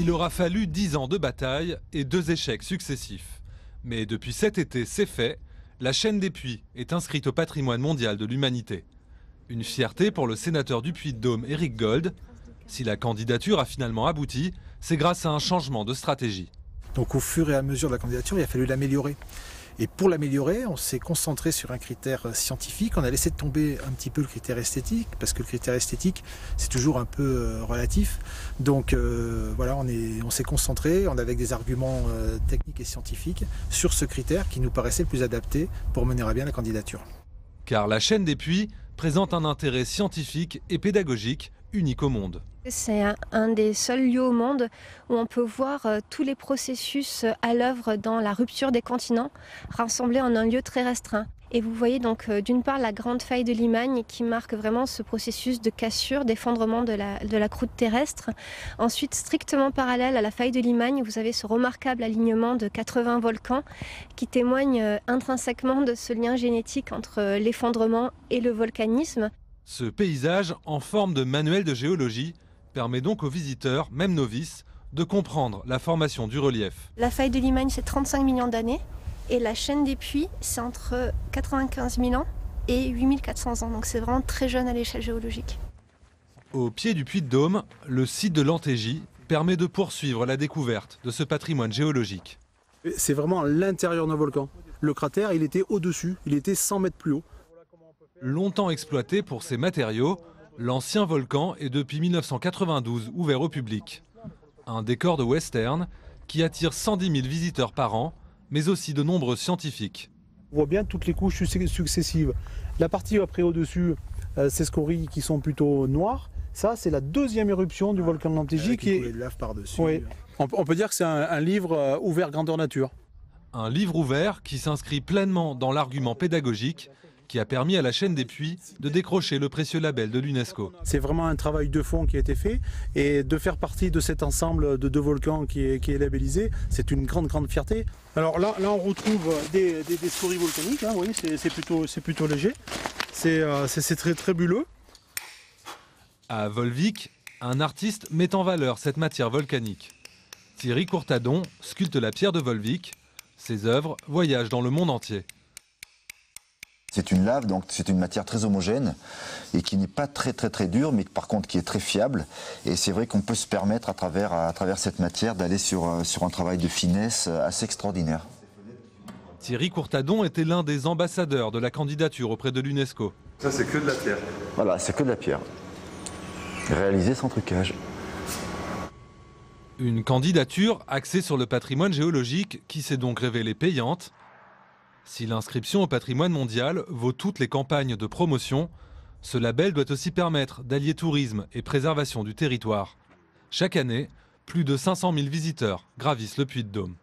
Il aura fallu 10 ans de bataille et 2 échecs successifs. Mais depuis cet été, c'est fait. La chaîne des Puys est inscrite au patrimoine mondial de l'humanité. Une fierté pour le sénateur du Puy-de-Dôme, Éric Gold. Si la candidature a finalement abouti, c'est grâce à un changement de stratégie. Donc au fur et à mesure de la candidature, il a fallu l'améliorer. Et pour l'améliorer, on s'est concentré sur un critère scientifique. On a laissé tomber un petit peu le critère esthétique, parce que le critère esthétique, c'est toujours un peu relatif. Donc voilà, on s'est concentré, avec des arguments techniques et scientifiques, sur ce critère qui nous paraissait le plus adapté pour mener à bien la candidature. Car la chaîne des Puys présente un intérêt scientifique et pédagogique unique au monde. C'est un des seuls lieux au monde où on peut voir tous les processus à l'œuvre dans la rupture des continents, rassemblés en un lieu très restreint. Et vous voyez donc d'une part la grande faille de Limagne qui marque vraiment ce processus de cassure, d'effondrement de la croûte terrestre. Ensuite, strictement parallèle à la faille de Limagne, vous avez ce remarquable alignement de 80 volcans qui témoignent intrinsèquement de ce lien génétique entre l'effondrement et le volcanisme. Ce paysage en forme de manuel de géologie permet donc aux visiteurs, même novices, de comprendre la formation du relief. La faille de Limagne, c'est 35 millions d'années. Et la chaîne des Puys, c'est entre 95 000 ans et 8400 ans. Donc c'est vraiment très jeune à l'échelle géologique. Au pied du Puy-de-Dôme, le site de l'Antégie permet de poursuivre la découverte de ce patrimoine géologique. C'est vraiment l'intérieur d'un volcan. Le cratère, il était au-dessus, il était 100 mètres plus haut. Longtemps exploité pour ses matériaux, l'ancien volcan est depuis 1992 ouvert au public. Un décor de western qui attire 110 000 visiteurs par an, mais aussi de nombreux scientifiques. On voit bien toutes les couches successives. La partie après au-dessus, ces scories qui sont plutôt noires, ça c'est la deuxième éruption du volcan de l'Antégie qui est... de lave par-dessus. Oui. On peut dire que c'est un livre ouvert grandeur nature. Un livre ouvert qui s'inscrit pleinement dans l'argument pédagogique qui a permis à la chaîne des Puys de décrocher le précieux label de l'UNESCO. C'est vraiment un travail de fond qui a été fait et de faire partie de cet ensemble de 2 volcans qui est labellisé, c'est une grande fierté. Alors là on retrouve des scories volcaniques, hein, vous voyez, c'est plutôt léger, c'est très bulleux. À Volvic, un artiste met en valeur cette matière volcanique. Thierry Courtadon sculpte la pierre de Volvic. Ses œuvres voyagent dans le monde entier. C'est une lave, donc c'est une matière très homogène et qui n'est pas très dure, mais par contre qui est très fiable. Et c'est vrai qu'on peut se permettre à travers cette matière d'aller sur un travail de finesse assez extraordinaire. Thierry Courtadon était l'un des ambassadeurs de la candidature auprès de l'UNESCO. Ça c'est que de la pierre. Voilà, c'est que de la pierre. Réalisée sans trucage. Une candidature axée sur le patrimoine géologique qui s'est donc révélée payante. Si l'inscription au patrimoine mondial vaut toutes les campagnes de promotion, ce label doit aussi permettre d'allier tourisme et préservation du territoire. Chaque année, plus de 500 000 visiteurs gravissent le Puy-de-Dôme.